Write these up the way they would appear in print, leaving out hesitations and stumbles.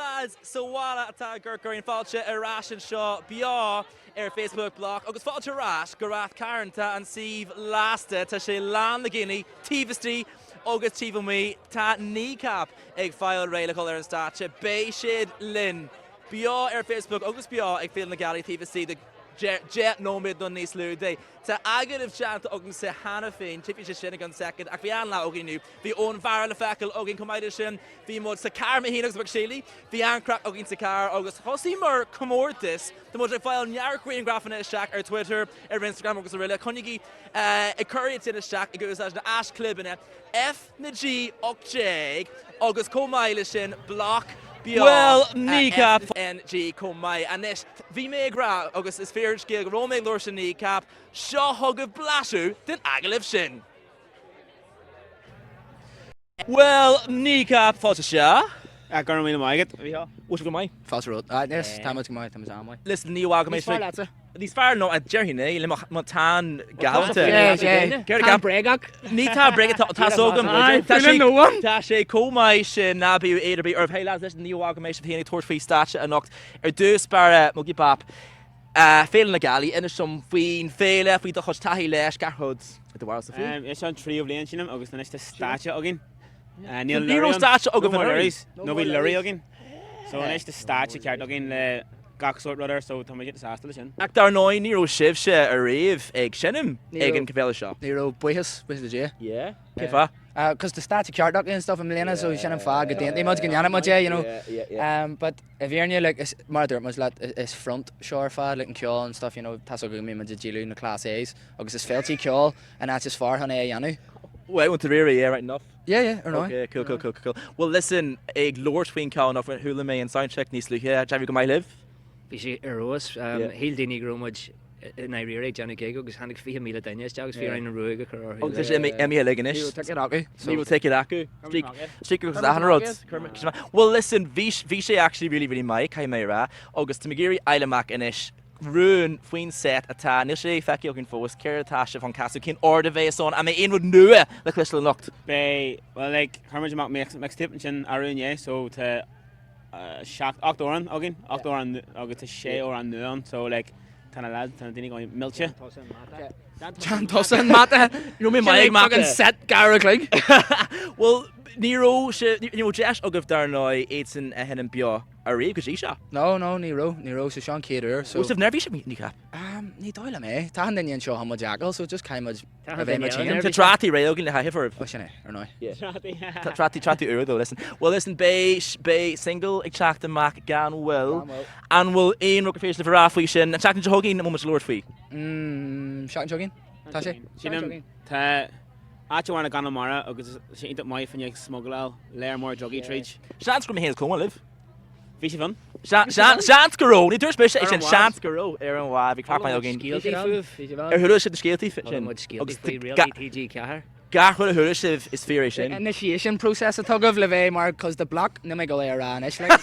lads, so wala atá gur fáilte Rath anseo BEO Facebook blog agus fáilte Rath go Rath Cairn tá an sih lásta tá sé lán na Guinea tíbhastí agus tíbh mí tá KNEECAP ag fáil réileáil an státe bé siad linn BEO Facebook agus BEO ag Féile na Gealaí tíbhastí de jet nómid don níos lú dé. Tá agad of seanta ogan sa hana féin, tipi sé sinna gan second, ac bhí anla ogin nú. Bhí ón bhar le fecail ogin comáide sin, bhí mód sa car ma hínagus bag séli, bhí ancrac ogin sa car agus hosí mar comórtas, tá mód ag fáil nearcuín grafana isteach ar Twitter, ar Instagram agus ar riile, chunigí i curriad sin isteach i gús as na as clibine, F na G 8 agus comáile sin BLOC BEO. Well, KNEECAP NG comai anis bhí mé gra agus is féidir scéal go róméid lóir sin KNEECAP seo thugah blasú den agalibh sin. Well, KNEECAP fáilte seo. Gar mí maigad. What's go mai? Fáilte ród. Nes, táimid go mai, táimid amai. Listen, níl aga mé Níos Níos fear nó a Jerry né, le má tán galanta. Tá bregach. Ní tá bregach tá sógam. Tá sé comai sin nabí éidir ar bhéile leis níl aga mééis héananig tuair faoi státe a nocht ar dús bara mo gibap. Féile na Gealaí ina som faoin féile faoi do chus taí leis garthod do bhhar sa faoin. Is an trí bblion sinam agus na státe agin. Níl státe agam bhí nó bhí lurí agin. So is the státe ceart agin le gach sort rudder, so tá get disaster sin. Ac dar nóid ní sibh se a réomh ag sinnim ag an cyfeile seo. Ní buchas the J. Yeah. Cifa? Because the start to C.e.a.r.t.a and stuff in Milena, so she's fag again. They must get you know. But if you're near like it's murder, it must let is front shore fad like in Kjol and stuff, you know. That's what me with the Gealaí in the class A's. Because it's Féile Kjol and that's just far on A Yanu. Well, I went to rear, yeah, right enough. Yeah, or no. Okay, cool. Well, listen, ag Lord Twin Cow enough with Hula May and soundcheck níos lú here. Have you got my live? Bhí sé arrós híl daoine grúmuid in éirí Johnny Gig agus hannig 4 míle daine agus fi an ruúige chu. Agus Emmy Leganis. We will take it acu. Streak goes the roads. Well, listen, bhí sé actually really mai cai mé ra agus tá magéirí eileach inis rún faoin set atá níl sé feici ogin fós ceir atá se fan casú cin orda bheith son a mé aonrad nua le cluis le nocht. Well, like harmid amach meach tip sin arún so tá seach 8 óran agin 8 óran agus tá 6 óran nuan so like tána lad tána daoine gáin milse. Jan Tosan mata. You know me Mike set Garrick like. Well, Nero Jesh ogah dar nói éan a hennim BEO a réomh go síá. No, Nero so Sean Cater. So have never seen KNEECAP. Ní dóile mé. Tá daine an seo ha jagal so just caiim a bheith much in. Tá trátí ré ogin le haifar. Oh sinna, or no. Yeah. Trátí euro though, listen. Well, listen, bay single ag teacht amach gan well. And will aon rug féis le for Rath sin and teachtain hogin na moment Lord fí. Sean jogging. Tá sé. Sinam tá Átehána gan mara agus sé inta mai fan ag smuggle léir mór joggy trade. Seans go héans comá liv. Bhí sé fan? Seans go ní dúir spéis sin seans go ar an bhá bhí crap agin. Thuú sé scéaltí fit sin. TG cehar. Garchuil a thuúris is fear sin. Initiation process a tugah le bheith mar cos the block na me go le ran is like.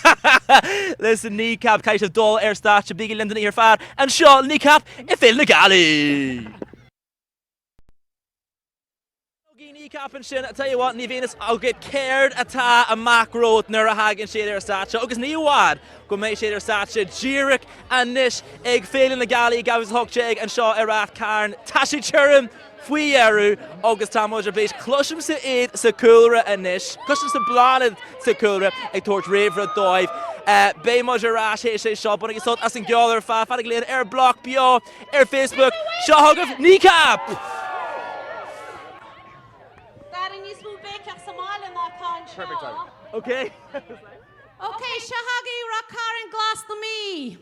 Listen, KNEECAP caiis of dul ar státe big London ar fad and seo KNEECAP I Féile na Gealaí. KNEECAP and sin, I tell you what, ní Venus I'll get c.e.a.r.t.a amach rót nuair a hagann siad ar státe agus ní bhád go méid siad ar státe díreach a níis ag Féile na Gealaí gabhas thugte ag an seo ar Rath Cairn tá sé tuairim faoi dhearú agus tá muidir béis cloisiom sa iad sa c.e.a.r.t.a a níis cloisiom sa bláinead sa c.e.a.r.t.a ag tuairt réomhre dóibh bé muidir rás hééis sé seo buna ag as an gealar fad ag léon ar BLOC BEO ar Facebook seo thugah KNEECAP. Perfect time. Okay. Okay, Shahagi Rath Cairn glas na mi.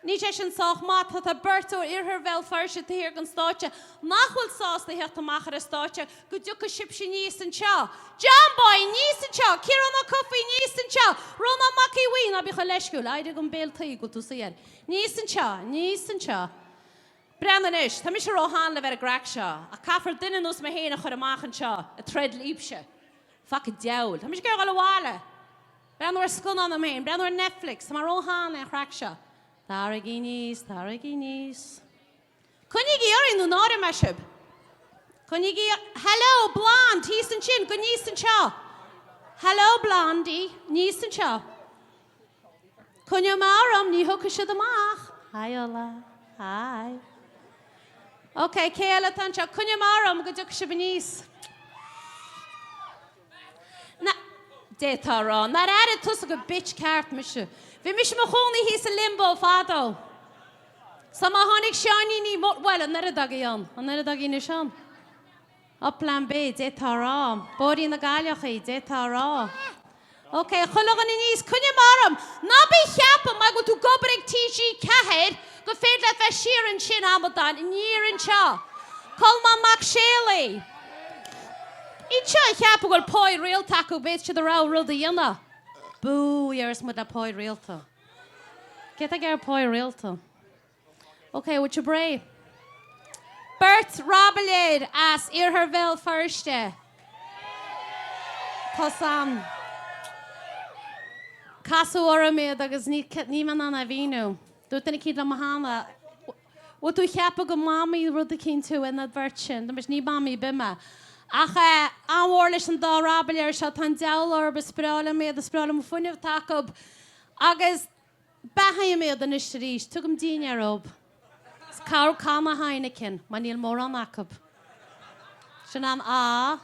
Ní sé sin soch mat hat a berto irher vel farse te hier gan státe. Nachhol sás de het amach a státe. Go duke ship sin níos an cha. Jamboy níos an cha. Kira na coffee níos an cha. Rona maki wi na bi chaleskul. Aide gom bel te go tu sér. Níos an cha. Brendan is, tá mis sé róhan le ver a grach seo. A caafar duine nos me héna chur amach an seo. A tred líbse. Fuck a dewl. Tá mis gur gal wala. Brendan ar scun an am héin. Brendan ar Netflix. Tá mar róhan le grach seo. Taraginis. Kunigi orin nu náre mesib. Kunigi, hello, blonde, he's in chin, kunís in cha. Hello, Blondie. Níos an seo. Cwnne maram, ní hwca sydd ymach. Hi, Ola. Hi. OK, Féile tan seo. Cwnne maram, gydwch sydd yn níos. Na, de tá rá. Na'r arid tus ag a bitch c.e.a.r.t. mysio. Fi mysio ma chwni hys y limbo fado. So ma honig siani ni, wel, yn yr ydag i on. Yn yr ydag i ni sian. O plan B, de tá rá. Bori yn y galioch i, de tá rá. OK, chwlwch yn unis, cwnne maram. Na be chiapa, mae gwyt o gobrig TG cahed, go ffeidlet fe sir yn sin amodan, yn ir yn sia. Colma Mac Gealaí. I tia chiapa gwel poi real taco beth sydd yr awr rwyl dy yna. Boo, iers mwyd a poi real ta. Geta ger poi real ta. OK, wyt you brave? Bert Rabelid as her fel firste. Cos Casu ora me agus ní man anna vínu. Dúirt na cíd le mahana. Wat tú cheappa go mami rud a cín tú in advertin. Mas ní mami bima. Ach anhór leis an dá Rabelid se tan dealor be sprála me a sprála mo funineh tacob. Agus behaim me an istarís. Tugam dín rob. Carl Kama Heineken. Man níl mór an acob. Sin an a.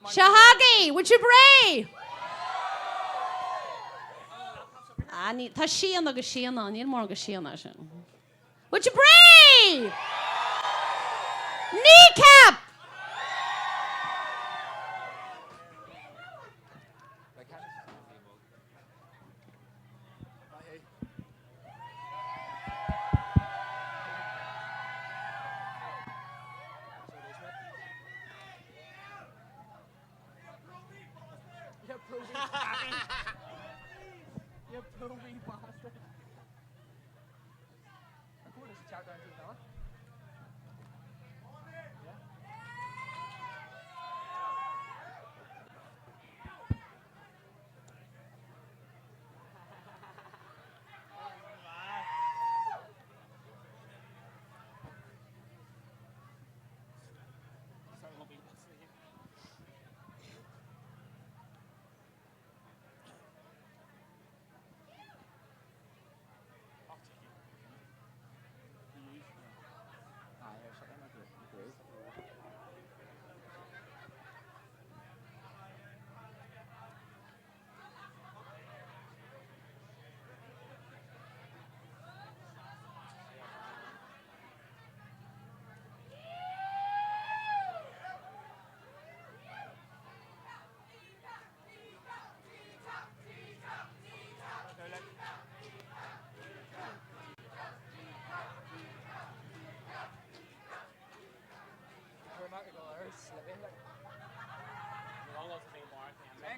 Shahagi, would you brave? Tá síana agus síana, níl mór agus síana sin. Would you brave? KNEECAP!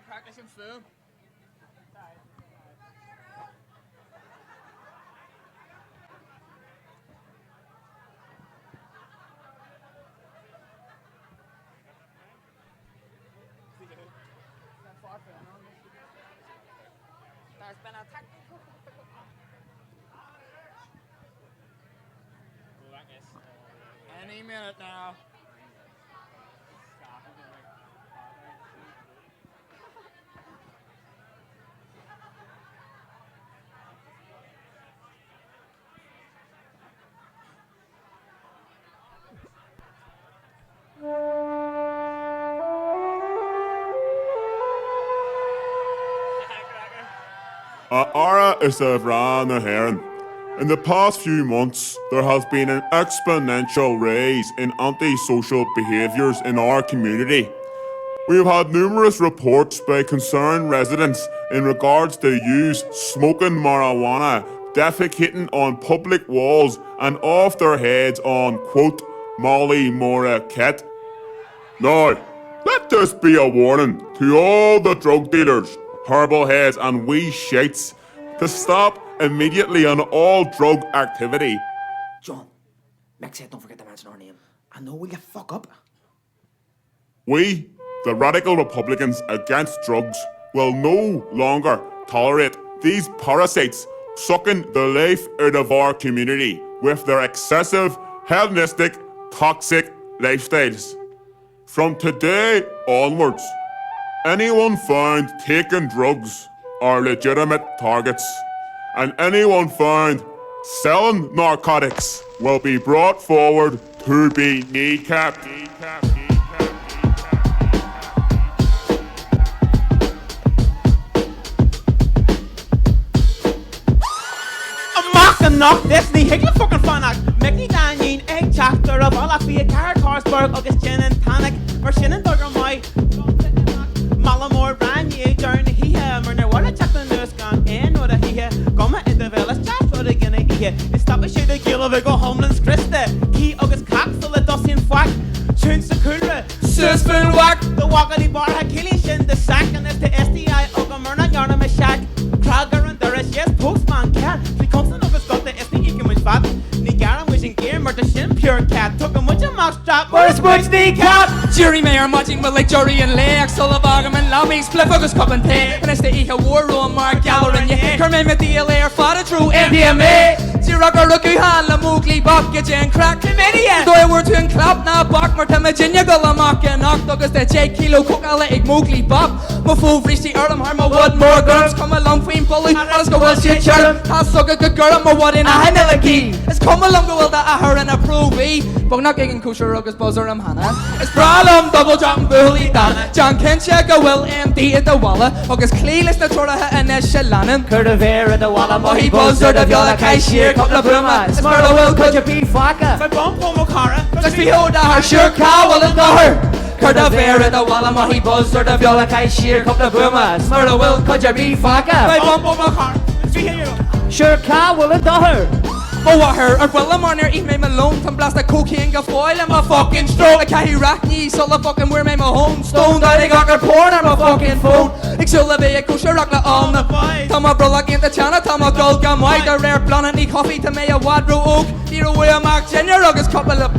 Practicing food. There's been a technical. Any minute now. Ara is of Rath Cairn. In the past few months, there has been an exponential rise in antisocial behaviours in our community. We have had numerous reports by concerned residents in regards to use smoking marijuana, defecating on public walls and off their heads on, quote, Molly Mora Ket. Now, let this be a warning to all the drug dealers, herbal heads and wee shites to stop immediately on all drug activity. John, Meg said don't forget to mention our name. I know we'll get fuck up. We, the radical Republicans against drugs, will no longer tolerate these parasites sucking the life out of our community with their excessive, hedonistic, toxic lifestyles. From today onwards, Anyone found taking drugs are legitimate targets, and anyone found selling narcotics will be brought forward to be kneecapped. Knock this the hickle fucking fanach Mickey Daniel egg chapter of all of the car Carsberg August gin and tonic or shin and dugger my Malamore ran ye journey here murder what a chapter nurse gone in or he here come in the village just for the guinea here and stop a shade of kill of go homelands Christa key August cock so the dosin fuck tunes the cooler spoon whack the walkity bar Achilles the sack and it's the STI Ogamurna yarn of a shack Krager and there is yes postman cat he comes in got the SD economic fat Nigaran wishing gear murder shin pure cat took him with your mouth strap where's which kneecap Jury mayor matching with like jury and legs Sullivan and lobbies split focus cup and tea and it's the eco war room mark gallery and yeah Kermit with the layer fought true MDMA Ziraga Ruku Han la Moogly Bop get and crack comedian so I were to and clap now back Martin Virginia Gulla Mock and knock Douglas the J Kilo Cook Alec Moogly Bop my fool reach the Earl Harma Wood more girls come along Queen Bully let's go well shit Sherm has so good girl my what in a Hanelaki it's come along go well that I heard and approve but not getting kosher Ruggers buzzer Hannah it's problem double jump bully down John Kenchek a will empty at the walla August Cleeless the Torah and Eshalanum Curtivere at the walla Mohi buzzer the Viola Kaishir couple of Bruma Smurda will could you be fucker my bump on Makara just behold her sure cow will the her Curtivere at the walla Mohi buzzer the Viola Kaishir couple of Bruma Smurda will could you be fucker my bump on Makara sure cow will the her Oh, what her, or well, I'm on her, eat me alone, come blast a cocaine, go foil, and my fucking stroke. I can't hear Rath so I fucking wear me my home stone. I got her porn on my fucking phone. Exula be a kosher rock on the boy. Tell my brother in the channel, tell my gold gum white, the rare blonde and the coffee to me a wadro oak. Hero way a mark, Junior August couple of.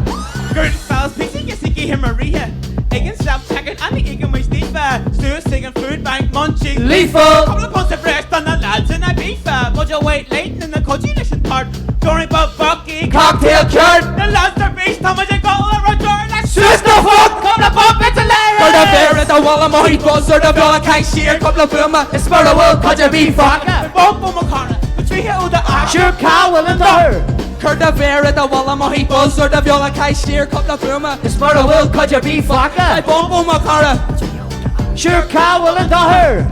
Good fellas, pixie, you see, him Maria. Egan stop checking, and the Egan was deep. Stew, singing, food bank, munching. Lethal. Couple of pounds of breast on the lads and a beef. But you wait late in the coagulation part. Dory but Bucky, cocktail card. The lads are beast, how much I got all over Jordan. Sister fuck, come to bump it's a layer. For the bear at the wall of my buzzer, the Viola Kaishir, couple of Bruma. It's for the will, could you be fucker? Bump on Makara, but we hear all the ash. sure cow will the her Curtivere at the wall of my buzzer, the Viola Kaishir, couple of Bruma. Smurda will could you be fucker I bump on Makara. sure cow will the her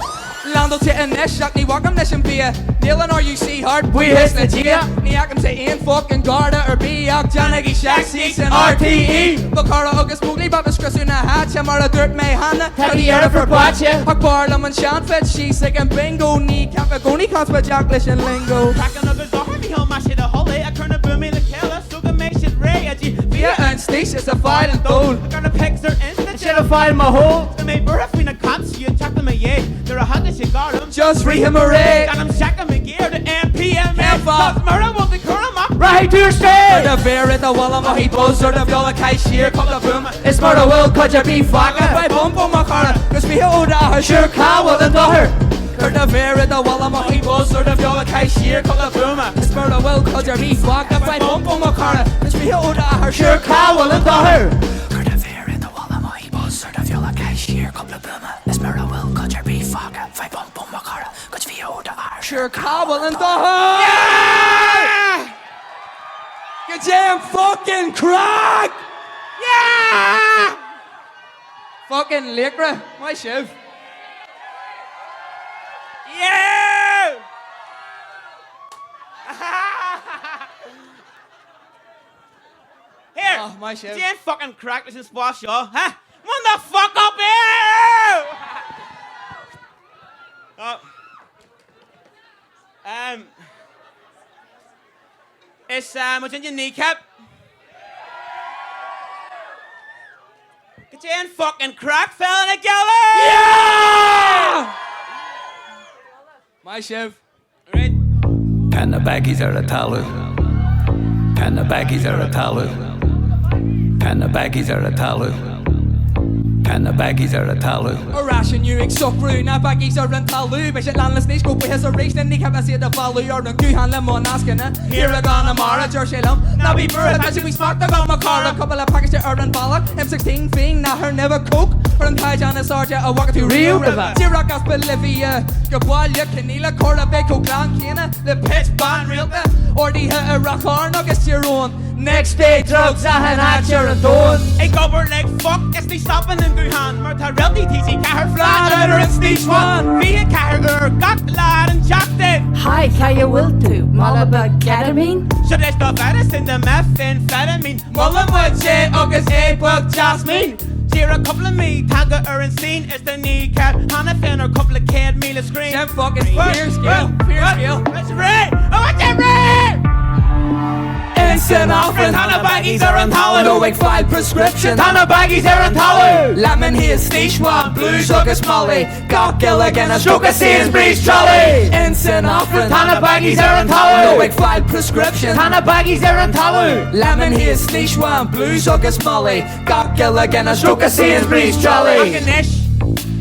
Landel to a nesh, ni welcome nation beer. Dylan or you see hard, we his the Gia. Ni I can say in fucking Garda or Beok, Janagi Shack, Seeks and R.T.A. Bakara August Moogly, Baba Scrussuna Hatch, Amara Dirt May Hannah, Tadiera for Pacha Akbar Lam and Shanfet, she's sick and bingo, kneecap, a goni cons with Jacklish and Lingo. Cracking up his door, me home, mash it a holly. I turn a booming the killer, so can make shit ray. Via and Stacey's a file and told. I gonna pick her in the should have find my hole the may birth when a cops you check them a yay. They're a hugger, she got him. Just re him a ray. And I'm checking my gear, the MPM. Cause murder won't be curling up. right to stay The bear at the wall of my buzzer, the Viola Kaishir, couple of boom. it's murder will could you be fucker By bump on Makara, cause we hold a sure cow will the her the bear at the wall of my buzzer, the Viola Kaishir, couple of boom. It's murder will could you be fucker By bump on Makara, cause we hold a sure cow will the her the bear at the wall of my buzzer, the Viola Kaishir, couple of boom. It's murder will could you be fucker By bump on Makara, cause we hold a sure cow will the yeah! Good damn fucking crack! Yeah! Fucking Lycra, my shiv. Yeah! Here, Oh, my shiv. Jane fucking crack this is squash, y'all. Huh? Run the fuck up here! It's what's in your kneecap? Get Jane fucking crack fell in a Gealaí! Yeah! My shiv. Right. Can the baggies are a talu? Can the baggies are a talu? Can the baggies are a talu? and the baggies are a talu. A ration you exocru, na baggies are an talu. But shit landless niche go with his race, and KNEECAP see the value or the guhan lemon asking it. Here a gone a mara, Jersey Lum. Now be bird, as we spark the gum a car, a couple of packets to Urban Ballock, M16 thing, now her never coke. Or in Kaijan and Sarja, a walk to Rio River. Syracuse, Bolivia, Gabualia, Canela, Corda, Beco, Glan, Kena, the pitch ban real or the Rath Cairn, August your own. Next day, drugs, I had your and dawn. A gober like fuck, it's the stopping in Guhan. Murta realty teaching, K.e.a.r.t.a flat out in stage one. Be a K.e.a.r.t.a got lad and jacked it. Hi, Kaya will do. Malaba ketamine. Should I stop medicine, the methamphetamine? Mullen would say, August A book Jasmine. Cheer a couple of me, tag a and scene, it's the kneecap. Hannah Finn or couple of kid meal of screen. Them fucking fierce skill. It's Ray! I want you, Ray! Instant offering, Hannah baggies are on talent. no wig file prescription. Hannah baggies are on talent. Lemon here, stage one, blue sugar molly. Got Gilligan, a stroke of Sainsbury's trolley. Instant offering, Hannah baggies are on talent. no wig file prescription. Hannah baggies are on talent. Lemon here, stage one, blue sugar molly. Got Gilligan, a stroke of Sainsbury's trolley.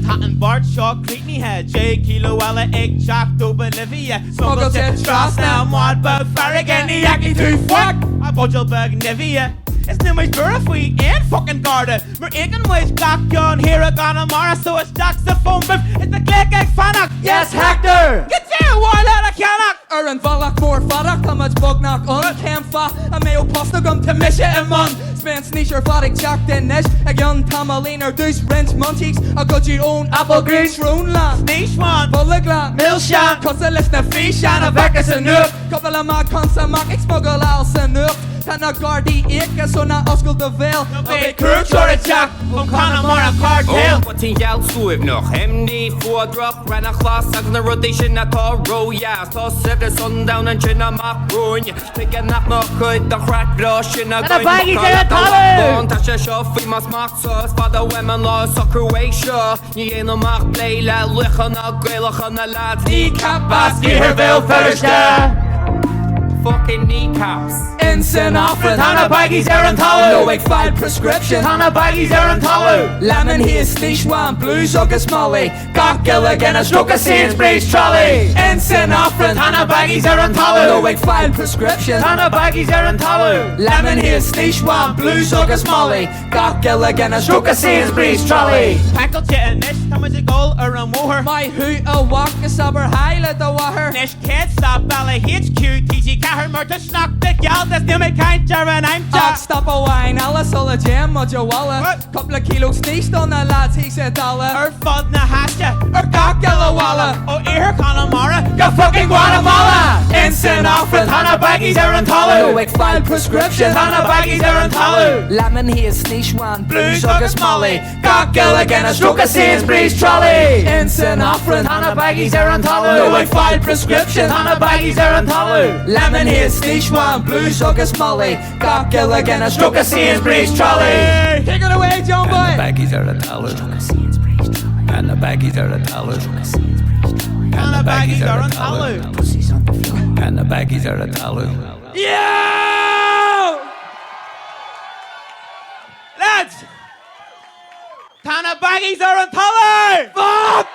Tatton Bart Shaw, Creetney Head, J. Kilo, Ella, Egg, Jack, Do, Bolivia, Smuggle, Jet, Strass, now, Mod, Bug, Farragon, Yaki, Tooth, Fuck, a Budgelberg, Nivea. It's new much Burafui and fucking Garda. We're aching ways back on here a gonna Mara, so it's Jack's the phone booth. It's the click egg fanak. Yes, Hector! Get there, while out of Canak. Uran Valak for Fadak, how much bug knock on Camfa, a mayo pasta gum to Misha and Mon. Span sneesher Fadak Jack den Nish, a young Tamalin or Deuce Wrench Munchies, a good you own Apple Green Shroon Land. Sneesh one, Bullegland, Milshan, cause the list of fish and a Vekas and Nook. Couple of mad cons and mac smuggle Alsa Nook. Tanna Gardi Eka, so na Oscar de Ville. Big crew, or a Jack, from Connemara cartel. Wat een geld zoef nog, hem niet voordracht. Ren een glas, als een rotation at all row, ja. Tot de sundown en chin maak roon. Pikken nacht nog uit, de crack brush in a baggies are a talu. Want als je schuff, we must maak zoals voor de women law, so Croatia. Je ene mag plelen, liggen na grillen, na laat. KNEECAP, Baski, Herville, Ferrischte. Fucking kneecaps. Instant offering, Hannah baggies are on talent. no wig file prescription. Hannah baggies are on talent. Lemon here, sneesh one, blue sugar molly. Got Gilligan, a stroke of Sainsbury's trolley. Instant offering, Hannah baggies are on talent. no wig file prescription. Hannah baggies are on talent. Lemon here, sneesh one, blue sugar molly. Got Gilligan, a stroke of Sainsbury's trolley. Tackle chit Nish, how much a goal or a mower? My hoot a walk a sabber highlight the water. Nish can't stop Bally HQ, TG K.e.a.r.t.a Murta Schnock the gal, that's new me kind jar and I'm Jack. Stop a wine, Alice all a jam, Mojo Walla. Couple of kilos sneezed on the lads, he said dollar. Her fud na hasha, Or got Gallawalla. oh ear Connemara, Go fucking Guatemala. instant offering, Hannah baggies are on no talent. wig file prescription. Hannah baggies are on talent. Lemon here, sneesh one, blue sugar sugar molly. Got Gilligan, a stroke of Sainsbury's trolley. Instant offering, Hannah baggies are on talent. no wig file prescription. Hannah baggies are on talent. Lemon here, sneesh one, blue sugar molly. Got Gilligan, a stroke of Sainsbury's trolley. Take it away, John And the boy. baggies are a talu. And the baggies are a talu. Hannah baggies are on talent. And the baggies are a talu. Yeah! Lads! Hannah baggies are on talent! Fuck!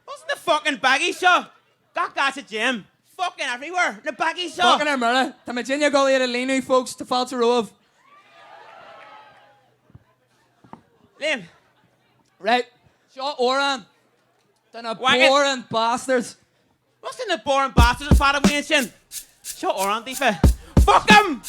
Wasn't the fucking baggy show? That's a gym. Fucking everywhere. The baggy show. Fucking Ermurra. Ta Virginia Gully at a lean folks to fall to Rove. Liam. Right. Shaw Oran. Then a Wagon. boring bastards. What's in the boring bastards of Father Winston? Shut on, Tifa. Fuck him!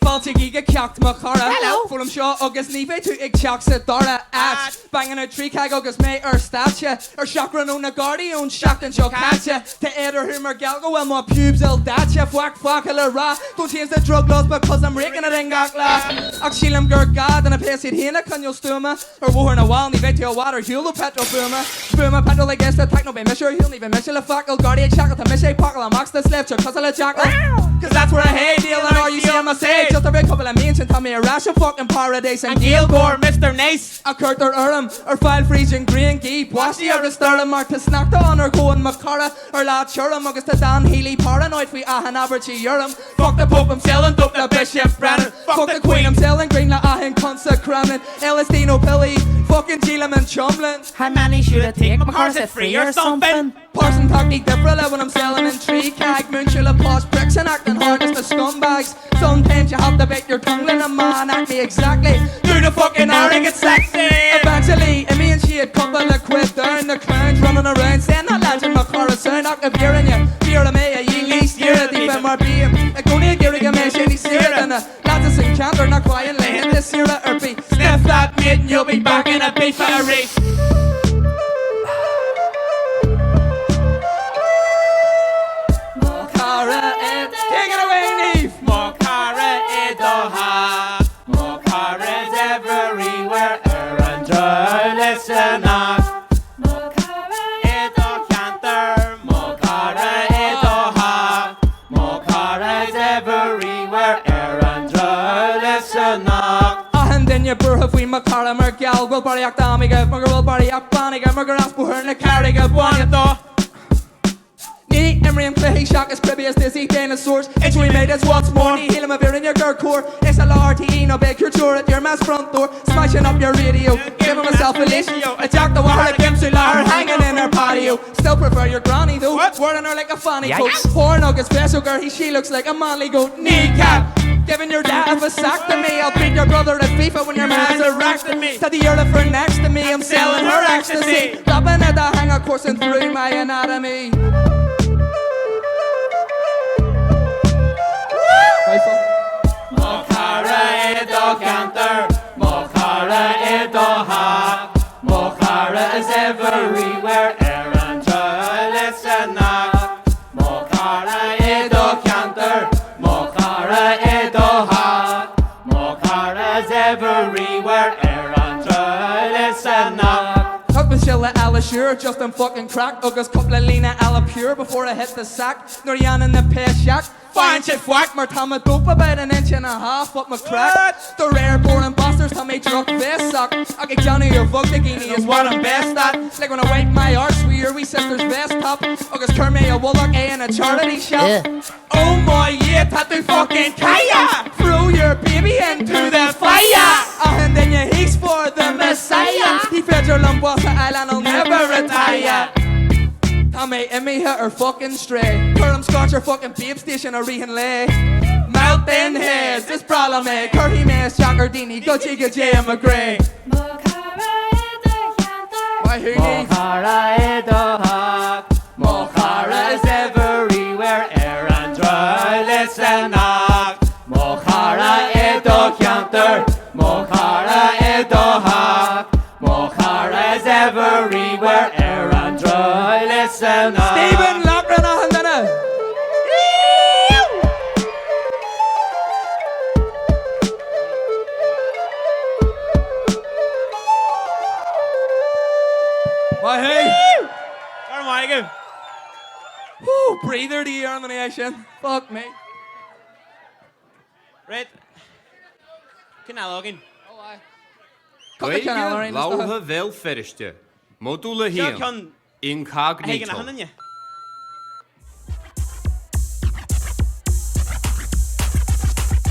Falte giga ceacht má chara. Hello. Full seo agus ní bheith tú ag teacht sa dara at. Bangin a trí cag agus mé stache. Seachran ó na Gardaí ón seachtain seo caite. Tá éidir humor galgo well má pubes il dache. Fuck le ra. Don't change the drug laws because I'm raking it in gagla. Ach sílam gur gad and a place it hena can yo stuma. Or wohar na wal ní bheith tú a water hulu petrol boomer. Boomer petrol like this the techno be measure he'll even measure the fackle Gardaí check the measure pockle a max the slip cause a jackal. Cause that's where I hate dealing, or you see on my stage. Just a very couple of means and tell me a rash of fucking paradise. And Gaelgore, Mr. Nice. A Kurt or Urim, or file freezing green geep. Wash the other stirring mark to snack the honor going Macara, or lad Shurim, August to Dan Healy, paranoid for Ahan Aberchi Urim. Fuck the Pope, I'm selling dope, the Bishop Brennan. Fuck the Queen, I'm selling green, la Ahan consecramin. LSD no pilly, fucking Gealaí and Chumlin. How many should I take? McCar's at free or something? Parson tactic different when I'm selling in tree cag. Moonshilla plus bricks and acting hard as the scumbags. Sometimes you have to bite your tongue in a man, act me exactly. Do the fucking R and get sexy. Eventually, me and she a couple of quid down. The clowns running around saying that legend McCar is sound. I'm hearing you, fear of me, ye least year at the MRB. Like only a gear again, man, shady seared. And the lads is in camp, they're not quietly in this year at Irby. Sniff that mate and you'll be back in a beef at a race. Take it away, Neve! Mocara Idoha. Mocara is everywhere. Erandra, listen up. Mocara Ido Canter. Mocara Idoha. Mocara is everywhere. Erandra, listen up. And then you burr have we Macara Mergal, will body act amiga, Mugger will body act baniga, Mugger ask for her in the carriga, one you thought. Emery and Clay shock as cribby as dizzy dinosaurs. It's we made us what's more. Heal him a beer in your girl core. C.e.a.r.t.a. no beg your tour at your man's front door. Smashing up your radio. Give him a self-fellatio. A jack the wire like Gimsula hanging in her patio. Still prefer your granny though. Wording her like a fanny coat. Poor nugget special girl. She looks like a manly goat. Kneecap. Giving your dad a vasectomy. I'll beat your brother at FIFA when your man's erected me. To the earth for next to me. I'm selling her ecstasy. Dropping at the hanger coursing through my anatomy. Mocara Ido Canter. Mocara Idoha. Mocara is everywhere. Erandra, listen up. Mocara Ido Canter. Mocara Idoha. Mocara is everywhere. Erandra, listen up. Tuck the Shilla Alashur, just in fucking crack. August couple of Lena Alapure before I hit the sack. Norian in the piss shack. Fine shit whack, Martama dope about an inch and a half up my crack. The rare born bastards tell me truck vest suck. I get Johnny your fuck the guinea is what I'm best at. Like when I wipe my arse, we are we sisters best top. August Kermay a Wullock A in a charity shop. Oh my yeah, tattoo fucking kaya. Throw your baby into the fire. And then you he's for the Messiah. He fed your Lumbwasa Island, I'll never retire. Tommy and me hit her fucking stray. Curram Scotch her fucking babe station or Rehan Lay. Mountain heads, this problem eh. Curry Mass, Jackardini, Gucci, Gajay and McGray. Why who needs? Mocara Idoha. Mocara is everywhere. Erandra, listen up. Mocara Ido Canter. Mocara Idoha. Mocara is everywhere. Erandra, listen up. Stephen Lockran Ahandana. Why hey? Carmichael. Woo, breather to you on the nation. Fuck me. Right. Canalogging. Oh, aye. Gweithio lauha vel feriste. Modula hien. Incognito.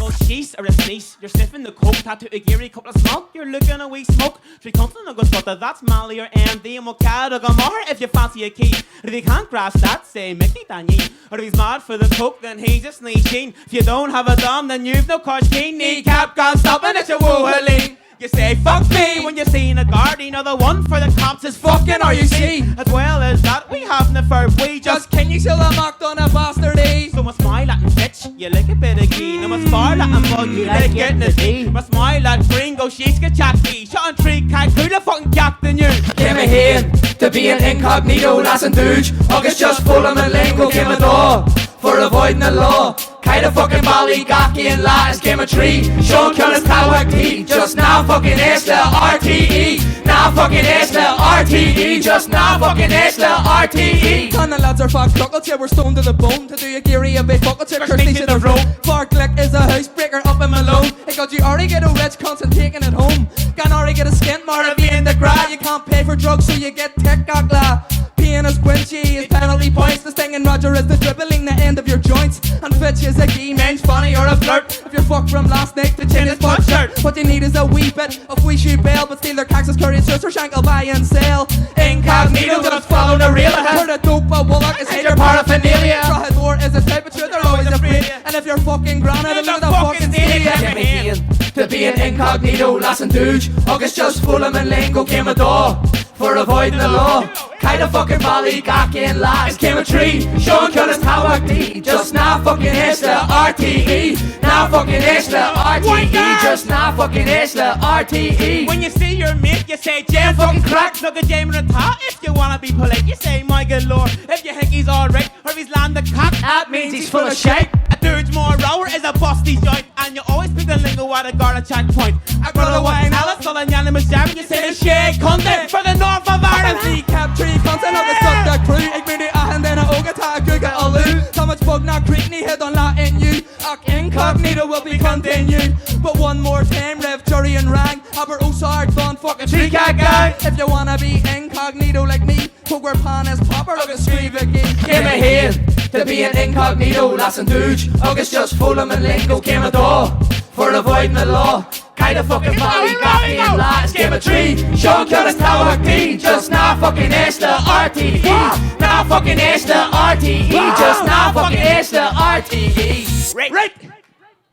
Well, she's or a sneeze. You're sniffing the coke, tattoo a geary, couple of smoke. You're looking a wee smoke. Three comes on a good spot, that's Mally or MD. And we'll carry a more if you fancy a key. If you can't grasp that, say Mickey Danny. Or if he's mad for the coke, then he's a sneezing. If you don't have a dom, then you've no cause keen. Kneecap gone stopping at your woo-haleen. You say fuck me when you seen a guardian. Or the one for the cops is fucking RUC. As well as that, we haven't a verb. We just Can you still have mocked on a bastardy? so much my Latin bitch, you like a bit of green. And much far Latin bug, you like getting a D. Much my Latin gringo, she's got chatty. Shot and tree, can't cool the fucking captain you. Came a here to be an incognito, lass and douche. August just full of my lingo, came a door for avoiding the law. Kind of fucking Ballygaki and Latin came a tree. Sean Killis Tawak T. Just now fucking S.e.a.r.t.a. Now fucking S.e.a.r.t.a. just now fucking S.e.a.r.t.a. Ton of lads are fucked knuckles, yeah, we're stoned to the bone. To do a Geary of a buckle to Kirsty to the road. Farklick is a housebreaker up in Malone. It got you already get a rich cunt and taking it home. Can already get a skint more of you in the grad. You can't pay for drugs, so you get teacht. Paying us Quincy is penalty points. The sting in Roger is the dribbling the end of your joints. And Fitch is a key men's funny or a flirt. If you're fucked from last night, the chin is butt shirt. What you need is a wee bit of we shoot bail, but steal their Cax's curry and search or shankle buy and sell. Incognito, just follow the real ahead. For the dope of Wallach is hate your paraphernalia. Trahador is a type of truth, they're always afraid. And if you're fucking granite, then look at the fucking stadium. To be an incognito, lass and douche. August just full of lingo came a door. For avoiding the law, kind of fucking polycock in last came a tree. Sean Curtis teacht, just now fucking S.e.a.r.t.a. Now fucking S.e.a.r.t.a. Just now fucking S.e.a.r.t.a. When you see your mate, you say Jam fucking crack. Look at Jam in the top. If you wanna be polite, you say my good lord. If you think he's alright, or if he's land the cock, that means he's full of shit. A dirge more rower is a busty joint, and you always pick the lingo at a guard at checkpoint. I brought a wine, Alice, all in Yannimus Jam, you say the shit content for the north of Ireland. KNEECAP 3 content of the stuff that crew. Ik ben die en dan een ogen ta guga alu. So much bug not creek nie head on lot in you. Incognito will be continued. But one more time, Rev, Jury and Rang. Aber Osard, Von fucking Treecat gang. If you wanna be incognito like me, put where pan is proper, look at Screeve again. Came a here to be an incognito, lass and douche. August just full of lingo came a door. For avoiding the law, kind of fucking polycock in last came a tree. Sean Curtis teacht, just now fucking S.e.a.r.t.a. Now fucking S.e.a.r.t.a. Just now fucking S.e.a.r.t.a. Right.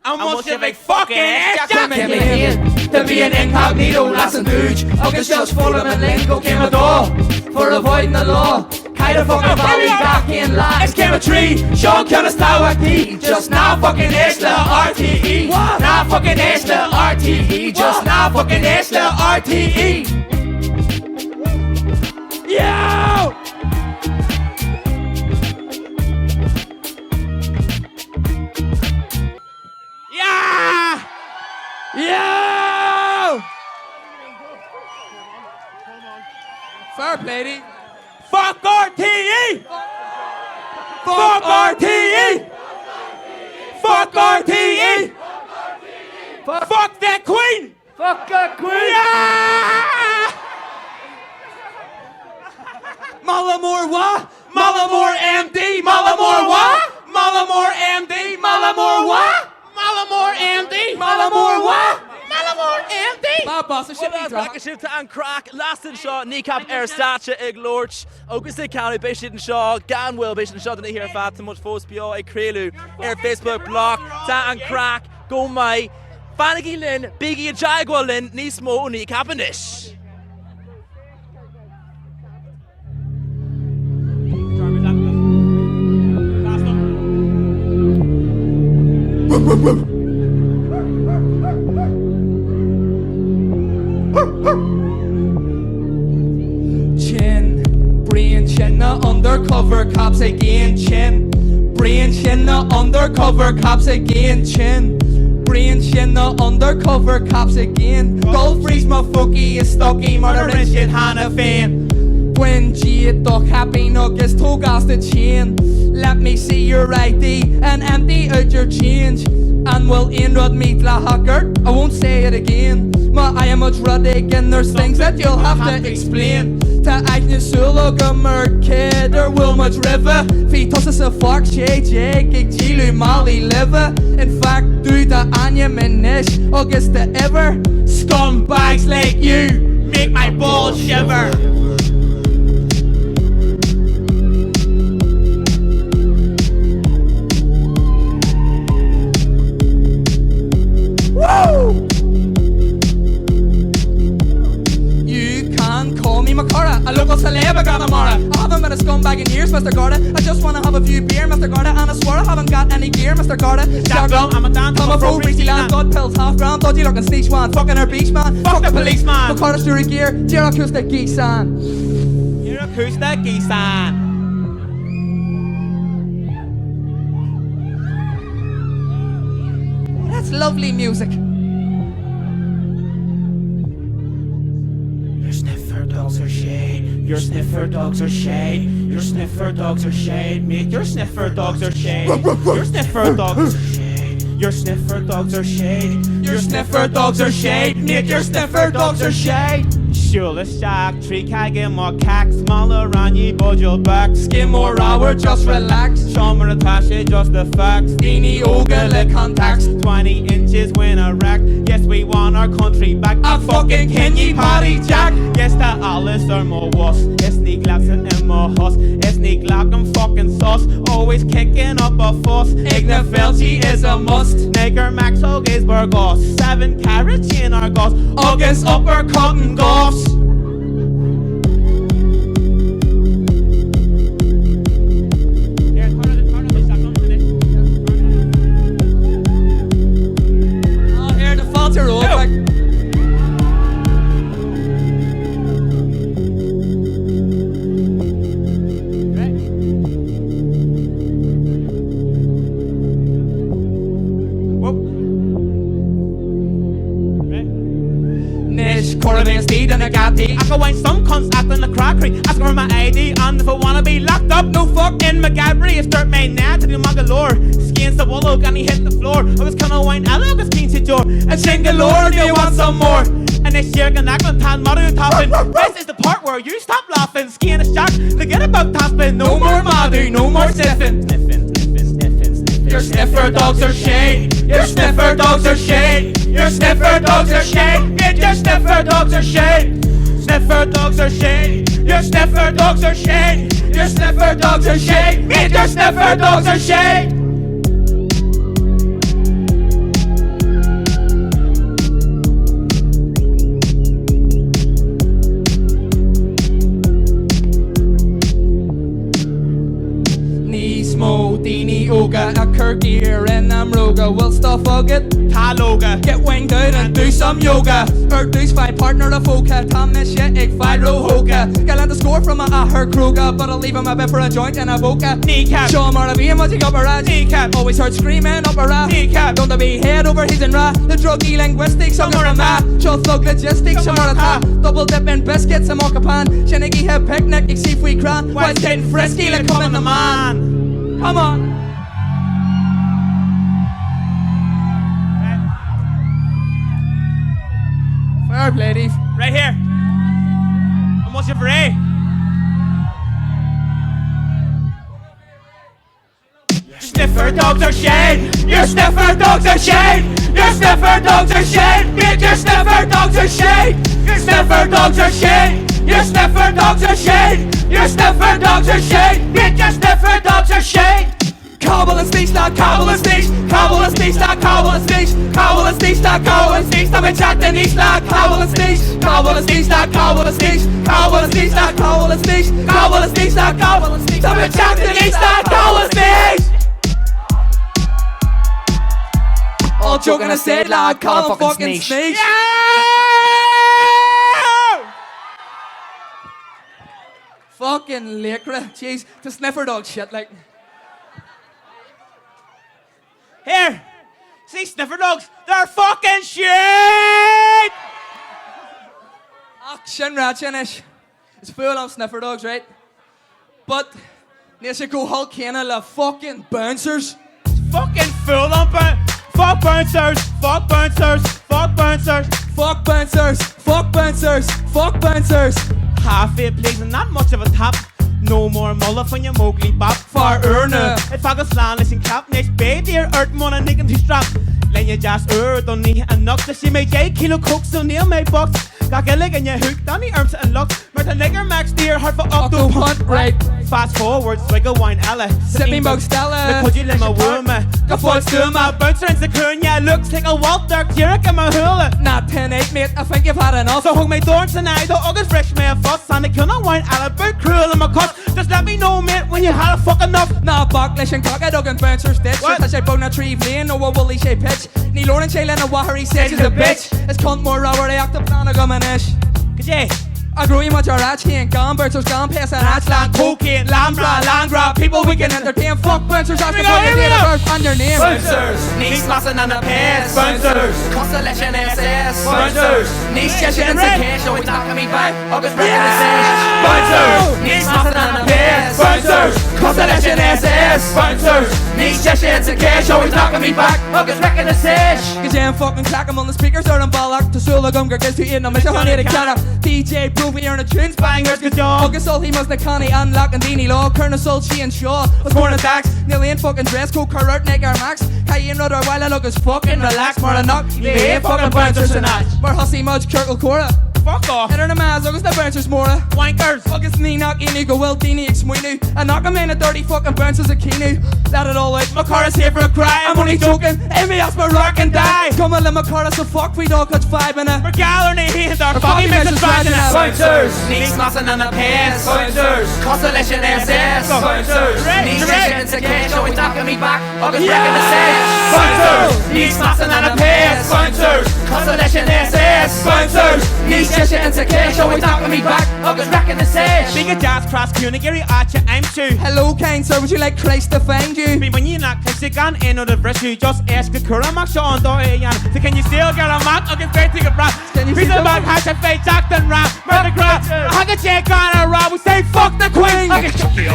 I'm most of a fucking ass. Came here to be an incognito, lass and douche. August just full of lingo came a door. For avoiding the law, kind of fucking polycock in last came a tree. Sean Curtis teacht, just now fucking S.e.a.r.t.a. Now fucking S.e.a.r.t.a. Just now fucking S.e.a.r.t.a. Yo! Yeah! Yo! Fair play, D. Fuck R.T.E! Fuck R.T.E! Fuck R.T.E! Fuck that queen! Fuck that queen! Yeah! Mallamore what? Mallamore MD! Mallamore what? Mallamore MD! Mallamore what? Mallamore MD! Mallamore what? Mallamore MD! Bad boss, I should be drunk. Shifta and crack, last in shot, kneecap teacht ag lorch, August County, Bishop and Shaw, Gan Will, Bishop and Shaw, didn't hear fat too much force BO, a Creelu, Facebook, BLOC, and crack, go my, Fanigi Lynn, Biggie and Jaguar Lynn, Nismo, kneecap and ish. Chin, brain chin, the undercover cops again. Chin, brain chin, the undercover cops again. Chin, brain chin, the undercover cops again. Gold freeze, my fucky is stocky, murdering shit, Hannah fan. When G duck happy nuggets to gas the chain. Let me see your ID and empty out your change. And we'll inrod meet la hacker. I won't say it again. I am much ruddig and there's things that you'll have to explain. Ta Agnes Sula Gummer Kid or Wilmot River. Fetus is a fuck JJ Gig Gilu Mali liver. In fact, do the Anya Minish August the ever. Scumbags like you make my balls shiver. Woo! You can call me Macara, a local celeb, I got Amara. I haven't been a scumbag in years, Mr. Garda. I just wanna have a few beer, Mr. Garda. And I swear I haven't got any gear, Mr. Garda. Shotgun, I'm a Dan, I'm a pro, breezy land, got pills, half ground, dodgy looking sneak one. Fucking her beach man, Fuck the policeman. Macara story gear, Dear acoustic geek san. You're acoustic geesan. That's lovely music. There's never dogs are shade. Your sniffer dogs are shade. Your sniffer dogs are shade. Make your sniffer dogs are shade. Your sniffer dogs are shade. Your sniffer dogs are shade. Your sniffer dogs are shade. Make your sniffer dogs are shade. Shula shack, tree kagin more cack, smaller on ye budgel back. Skin more hour, just relax. Shomer attache, just the facts. Dini Oga le contacts. 20 inches when a rack. Yes, we want our country back. I'm fucking Kenny Paddy Jack. Yes, the alles are more was. It's nie glatsen in my hus. It's nie glacken fucking sauce. Always kicking up a fuss. Igna Felty is a must. Nigger Max Hogays Burgos. 7 carrots in our goss. August uppercut and goss. I can wind some cunts acting the crackery. Ask for my ID and if I wanna be locked up, no fuck in McGabry. It's dirt made now to do my galore. Skins the wallow and he hit the floor. I was kinda wine I was keen to door. And sing galore, do you want some more? And next year gonna act on tan mother topping. This is the part where you stop laughing. Skin a shock, forget about topping. No more mother, no more sniffing. Your sniffer dogs are shade. Your sniffer dogs are shade. Your sniffer dogs are shade. Get your sniffer dogs are shade. Sniffer dogs are shade. Your sniffer dogs are shade. Your sniffer dogs are shade. Get your sniffer dogs are shade. Dini Oga, a Kirkir and Amroga. Will stuff get Taloga. Get winged out and do some yoga. Her du's fight partner of Foka. Thomas shit, ik fight Rohoka. Get the score from a her Kruga, but I'll leave him a bit for a joint and a vodka. Kneecap. Show him how to be and what you got a Kneecap. Always heard screaming up a rat. Kneecap. Don't be head over his and rat. The druggy linguistics, some more a mat. Show thug logistics, some more a tap. Double dipping biscuits, some more capan. Shinnicky head picnic, ik see if we cran. Why's getting frisky like coming the man? Come on. Fair play, Dave. Right here. And what's your parade? Your sniffer dogs are shade. Your sniffer dogs are shade. Your sniffer dogs are shade. Get your sniffer dogs are shade. Your sniffer dogs are shade. Your sniffer dogs are shade. Your sniffer dogs are shade. Get your sniffer dogs are shade. Cobble and sneaks, not cobble and sneaks. Cobble and sneaks, not cobble and sneaks. Cobble and sneaks, not cobble and sneaks. I'm a chat and he's not cobble and sneaks. Cobble and sneaks, not cobble and sneaks. Cobble and sneaks, not cobble and sneaks. Cobble and sneaks, not cobble and sneaks. I'm a chat and he's not cobble and sneaks. All joking aside, lad, call him fucking sneaks. Fucking lycra, jeez, the sniffer dog shit like. Here, see sniffer dogs, they're fucking shit! Action ratchenish. It's full of sniffer dogs, right? But, needs to go Hull Canna la fucking bouncers. Fucking full on fuck bouncers, fuck bouncers, fuck bouncers, fuck bouncers, fuck bouncers, fuck bouncers. Half it please and not much of a tap. No more mulla van je Mowgli bab. Far urne. Het vaak slaan is een klap. Niks beter uit man en niks strap. Len je just dan niet en nog. Dus je met jij kilo kook zo neer mijn box. Ga je liggen in je hoek dan die arms en lok. Maar de nigger max die er hard voor octo punt. Right. Fast forward, swiggle wine elle. Zet me bug stellen. Dan kon je in mijn women. Ga voort sturen, bouncer in zijn kun. Ja, looks like a wild duck. Hier ik in mijn hullen. Not 10-8 mate, I think you've had enough. So hong mij door tonight. Door ook een fresh man vast. En ik kan een wine elle. But cruel in mijn kot. Just let me know mate when you had a fuck enough. Nah, backlash and cock, I dug and bouncers ditch. What? As I bone a tree lane, no a woolly shape pitch. Ni Lauren Shayla and a Wahari says she's a bitch. It's cunt more hour, they act the plan of gum and ish. Good day. I grew him at your Rath Cairn, gone Bouncers, gone past an Ashland, cocaine, land grab, people we can entertain. Fuck Bouncers, that's the fucking date of birth on your name. Bouncers, knees massing on the pace. Bouncers, Constellation SS. Bouncers, knees cheshire into cash, so we knocking me back. August breaking the stage. Bouncers, knees massing on the pace. Bouncers, Constellation SS. Bouncers, knees cheshire into cash, so we knocking me back. August breaking the stage. Cause I'm fucking clack 'em on the speakers or in Ballock. To Sula Gumger gets to in, I'm Mr. Honey the Canna. DJ Prove we earn a tunes bangers. Cause dog August all he must the Connie unlock and Deanie Law. Colonel Soul, she and Shaw was born in Dax. Nearly in fucking dress code, Carrot, Negar Max. Kayin Rudder while I look as fucking relax. More than knock, you ain't fucking Bouncers tonight. More Hussy Mudge, Kirkle Cora. Fuck off. Enter the Maz, August the Bouncers Mora. Wankers. August knee knock in, you go well Deanie Xmwinu. And knock him in a dirty fucking Bouncers a Keenu. Let it all out, my car is here for a cry. I'm only joking, Amy asked my rock and die. Come on, let my car so fuck we don't catch 5 in a. We're Gealaí and our fucking missus riding out. Bouncers, knees massing on the pace. Bouncers, Constellation SS. Bouncers, knees cheshire into cash, so we knocking me back. August breaking the stage. Bouncers, knees massing on the pace. Bouncers, Constellation SS. Bouncers, knees cheshire into cash, so we knocking me back. August breaking the stage. Big a jazz cross Kunigiri at you, I'm too. Hello, kind sir, would you like Christ to find you? Me when you not kiss it gone in or the breast, you just ask the current Mac Sean Doyan. So can you still get a Mac? I'll get straight to the brat. Piece of back, hash a fake, jacked and rap. Murder crap. I can check on a rob. We say fuck the queen. I can chuck the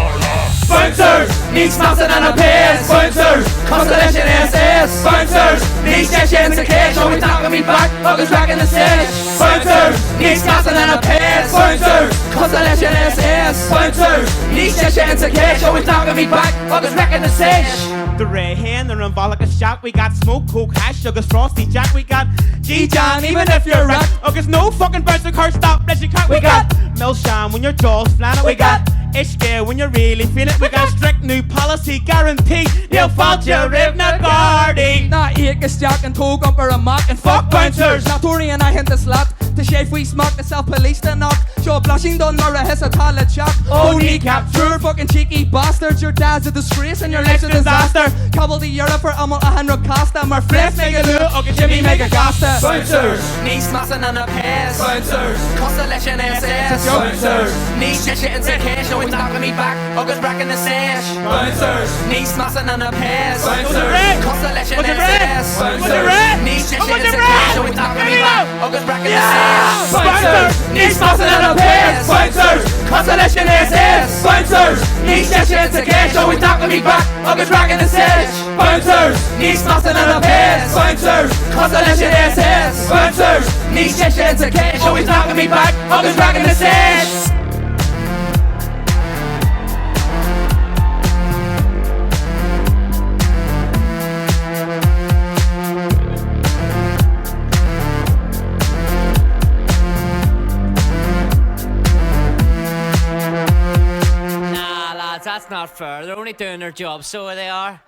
Bouncers, knees massing on the pace. Bouncers, Constellation SS. Bouncers, knees cheshire into cash, so we knocking me back. August breaking the stage. Bouncers, knees massing on the pace. Bouncers, Constellation SS. Bouncers, knees cheshire into cash, so we knocking me back. August breaking the stage. the Ray hand, the Rumballica shot. We got Smoke, Coke, Hash, Sugars, Frosty, Jack. We got G-John, even if you're rap. Oh, cause no fucking Bouncer car stop, bless your car. We got Milsham when your jaw's flat. We got Ishka when you really feel it. We got strict new policy guarantee. You'll fault your Rivna Gardy. Na ik is Jack en tog op er een mak en fuck bouncers. Na Tory en I hint de slat. The chef we smoke the self police the knock. Show blushing done or a his a toilet chat. Oh kneecap, sure fucking cheeky bastards. Your dad's a disgrace and your life's a disaster. Cobble the Europe for almost 100 costa. My friends make it look, okay Jimmy make a costa. Bouncers, knees smashing on the pass. Bouncers, Constellation SS. Bouncers, knees shit into cash. Always knocking me back, August bracking the sash. Bouncers, knees smashing on the pass. Bouncers, Constellation SS. Bouncers, knees shit into cash. Always knocking me back, August bracking the sash. Bouncers, knees smashing on the pass. Bouncers, Constellation SS. Bouncers, knees shit into cash. Always knocking me back, August bracking the sash. Bouncers, knees smashing on the pass. Bouncers, Constellation SS. Bouncers, knees shit into cash. Always knocking me back, August bracking the sash. That's not fair. They're only doing their job, so they are.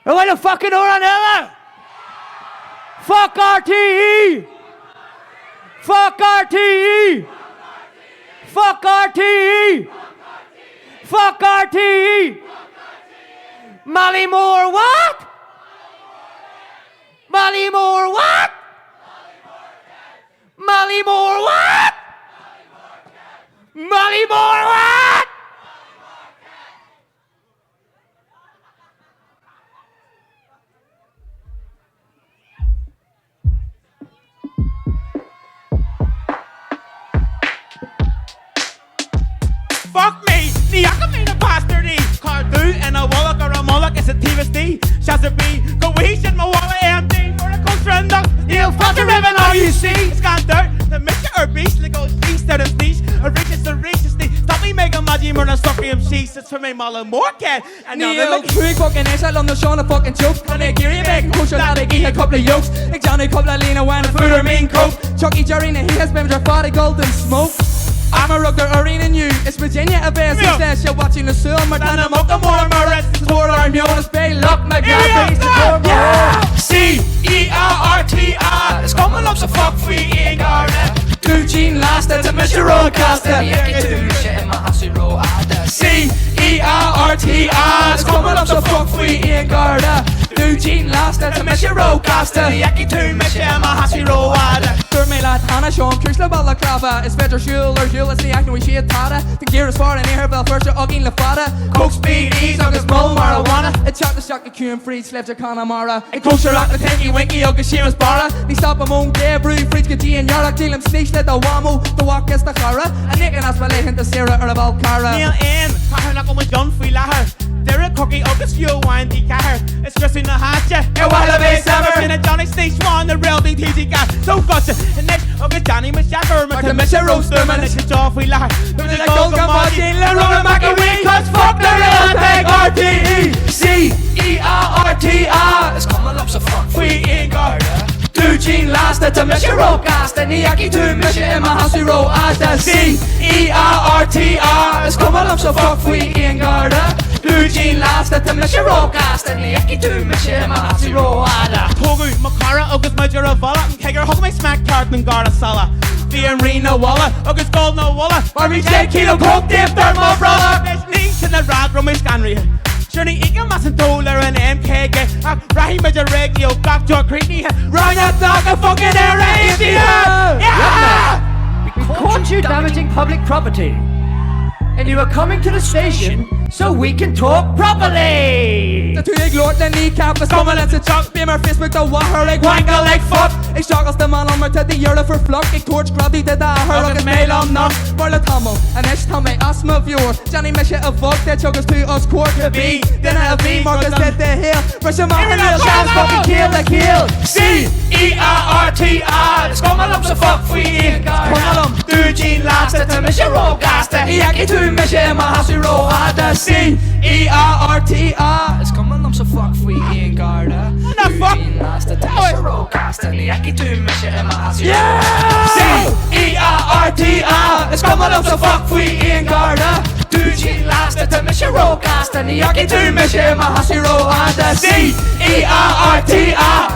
I want a fucking or another. Fuck RTE. Fuck RTE. Fuck RTE. Fuck RTE. Mollymore what? Mollymore what? Mollymore what? Mollymore what? Fuck me, Niaka made a bastard E. Cardu and a Wallach or a Moloch is a TVSD. Shaz it be, go we should my wallet empty for a coach friend up. You'll fuck the ribbon all you see. It's got dirt, the mixture or beast, like goes east out of niche. A riches the richest thing. Stop me making magic more than sucking him sheets. It's for me Mallamore cat. And now Neil, Craig fucking is I love the Sean a fucking joke. Can I gear you back and push a lot of gear a couple of yokes. Like Johnny couple of lean and wine and food or mean coke. Chucky Jerry and he has been your father golden smoke. I'm a rucker arena new. It's Virginia a best success. You're watching the summer down a muck and more Morris. Toward our Jonas Bay, lock my gas. C.e.a.r.t.a. It's coming up so fuck free in Garda. Do Gene last to Mr. Roadcaster. C.e.a.r.t.a. It's coming up so fuck free in Garda. Do Gene last to Mr. Roadcaster. Yaki tu Misha Mahasi Roada. Me leathanaigh Sean Cruise le balaclava. It's Féidir Siúil ar Siúil is the acting we c.e.a.r.t.a. The gear is far in here bell first or Ogin le fada. Coke speed ease agus roll marijuana. It's shot the shock the Q and free slaves are Connemara. It kosher rock the tanky winky agus she was bara. Ni stop a moon gay brew freaks get G and Yarra kill him sneak let the wamu the walk is the cara. And Nick and us relating to c.e.a.r.t.a. or about cara. Neil in Kahar na como John free lahar. Derek cookie agus you wine the car. It's just in the hatcha. It will be summer. In a Johnny Stage 1 the real thing TG gas. So gotcha. And next agus Johnny Mashaffer Like the Misha Roaster man it's off we lahar. There's a gold margin le rubber macaroni. Cause fuck the real thing R.T.E. C.e.a.r.t.a. It's coming up so fuck free in Garda. Do Gene last to Misha Roadcaster. Niaki to Misha in my house we roll at the C.e.a.r.t.a. It's coming up so fuck free in Garda. Do Gene last to Misha Roadcaster. Niaki to Misha in my house we roll at the Togu Makara agus Major Vala and Kegger hug my smack tart and Garda Sala. The arena walla agus gold no walla. Marmy J Kilo Coke Dave Thermo brother. There's links in the rad from my scanry. Journey Ika Masson Toller and MK get Rahim Major Regio back to a creepy Run your dog a fucking area. Yeah! We caught you damaging public property. And you are coming to the station so we can talk properly. The two ignore the kneecap is coming at the chuck. Be my Facebook the water like wangle like fuck. Ik struggles the man om til de jørle for flok. Ik torch grad i det der hør og mail om nok. Bare tammo, en æst ham med astma fjord. Johnny med shit of fuck that chuggles to us court to be. Then I'll be Marcus at the hill. Brush him off and he'll chance fucking kill the kill. C.e.a.r.t.a. It's coming up so fuck free in Garda. Do Gene last to Misha Roadcaster. Yaki to Misha my house we roll at the C.e.a.r.t.a. It's coming up so fuck free in Garda. The fuck? Last to Misha Roadcaster. Yaki to Misha in my house. C.e.a.r.t.a. It's coming up so fuck free in Garda. Do Gene last to Misha Roadcaster. Yaki to Misha my house we roll at the C.e.a.r.t.a.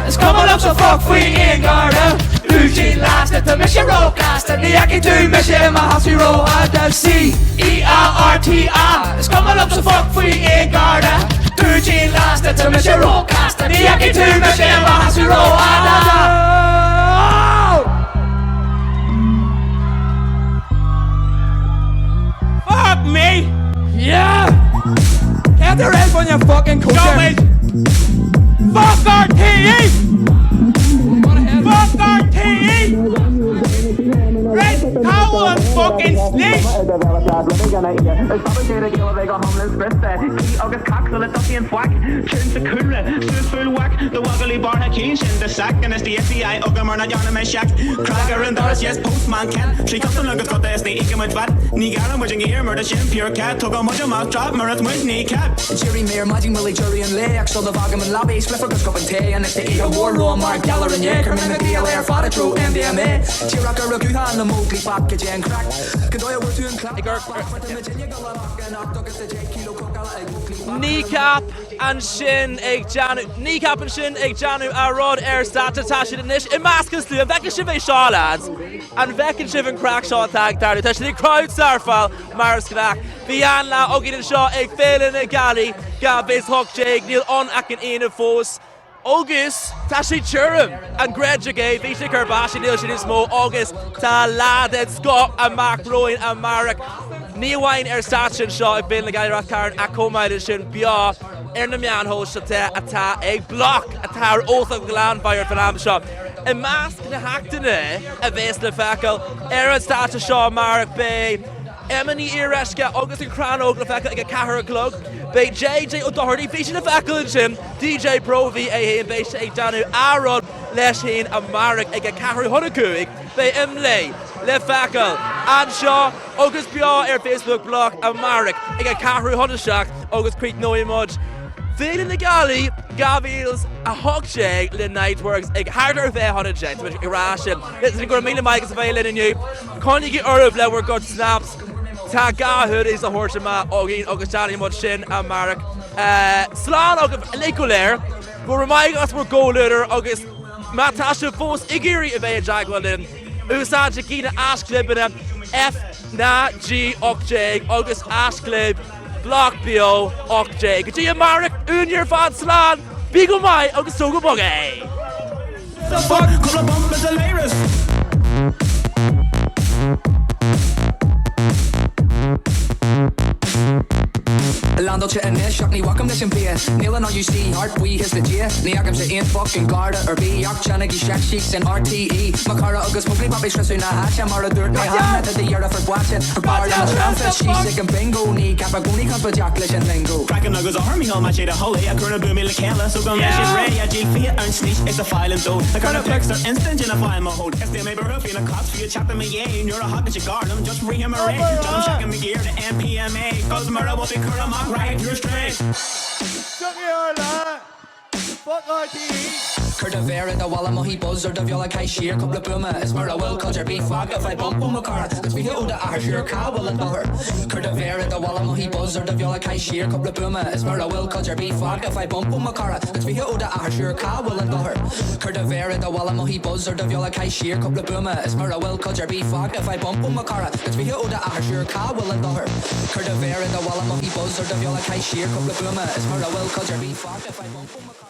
It's coming up so fuck free in Garda. Do Gene last to Misha Roadcaster. Yaki to Misha my house we roll at the C.e.a.r.t.a. It's coming up so fuck free in Garda. Do Gene last to Misha Roadcaster. Yaki to Misha my house we roll at the Fuck me! Yeah! Can't the red on your fucking coat? Fuck R.T.E! Fuck R.T.E! Red towel and fucking snitch! August cock so let's see and whack. Turns the cooler, full whack. The waggly bar had keen in the sack and it's the SCI Ogamar not yarn and shack. Cracker and Doris, yes, postman can. She comes to look at got the SNE Ika much bad. Nigara much in ear, murder shin, pure cat. Took a much a mouth drop, murder with kneecap. Jerry Mayer, Magic Millie, Jury and Leathanaigh. So the Vagam and Lobbies, Flipper Cup and Tea. And it's the c.e.a.r.t.a. Mark Gealaí and Kermin the BLOC BEO Teacht the Rath the Mowgli package and crack. Kadoya were to clap. Kneecap and shin ag Janu. Kneecap and shin ag Janu a rod stata tashin and nish. Imascus to a vecin shiv a shaw lads. And vecin shiv and crack shaw tag tardu. Tashin the crowd starfal. Maris Knack. Bian la ogin and shaw ag Féile and Gealaí. Gavis Hock Jake. Neil on akin in force. August, Tashi Churum and Greg Jagay, Vishna Kerbashi, Neil Shin Smo, August, Ta Ladet Scott and Mark Rowan and Marek. Neil Wine Station Shot, Ben Legay Rath Cairn, Akoma Shin BEO, Ernamian Host, Ata, a block, a tower, oath of Glan Fire for Lamb Shop. A mask the Hackton, a Vesla Fackle, Aaron Station Shaw, Marek Bay. Emily Ireshka, August and Cran Oglafaka, like a Kahara Glug, Bay JJ O'Doherty, Vision of Fackle DJ Pro VA, and Bay Shay Danu, Aaron, Leshin, and Marek, like a Kahara Honakuik, Bay Emily, Le Fackle, Anseo, August BEO, Facebook Block, and Marek, like a Kahara Honashak, August Creek No Image. Féile na Gealaí, Gavíls a hogség le Nightworks ag harder bheith honna jet, which irrasin. It's an gormila Mike sa Féile in you. Connie urb lewer got snaps. Ta gahud is a horse ma ogin agus Johnny mod shin and Mark. Slán og Nicolair. Go remind us we're goal leader agus Matasha Fos Igiri a bheith jagwalin. Usa Jakina Ashclib F na G Ogjeg agus Ashclib. BLOC BEO Ogjeg. Gia Mark Unir Van Slán. Bigo Mai agus Sogo Bogey. The fuck? Couple of bumpers and layers. Landaltje en neer, shak niet wakker met zijn beer. Neil en see hard we is the G. Nee, ik heb ze één fucking garde er bij. Jak channig die shack sheets en R.T.E. Makara agus smokely papi stress u na hatch. Maar de dirt mee hand met de jaren verplaatsen. Verbaard en schramfet, she's ik een bingo. Kneecap a goonie kans met jaklish en lingo. Cracking nuggets army all my shade of holly. I current boom in the camera, so gonna let you ready. I jail feet and sneeze, it's a file and though. I kind of flex their instant in a file my hold. If they may be rough in a cops for you chatting me, yeah. You're a hawk at your guard, I'm just re him array. John shacking me gear to NPMA. Cause murder will be current my right, you're straight. Shut your lad. Fuck R.T.A. C.e.a.r.t.a the wall mohi buzzer the viola kai sheer couple of boom is murder will culture be fuck if I bump on my car it's we hold the Asher Cowell and her C.e.a.r.t the wall mohi buzzer the viola kai sheer couple of boom is murder will culture be fuck if I bump on my car it's we hold the Asher Cowell and her C.e.a.r.t the wall mohi buzzer the viola kai sheer couple of boom is murder will culture be fuck if I bump on my car it's we hold the Asher Cowell and her C.e.a.r.t the wall mohi buzzer the viola kai sheer couple of boom is murder will culture be fuck if I bump on my car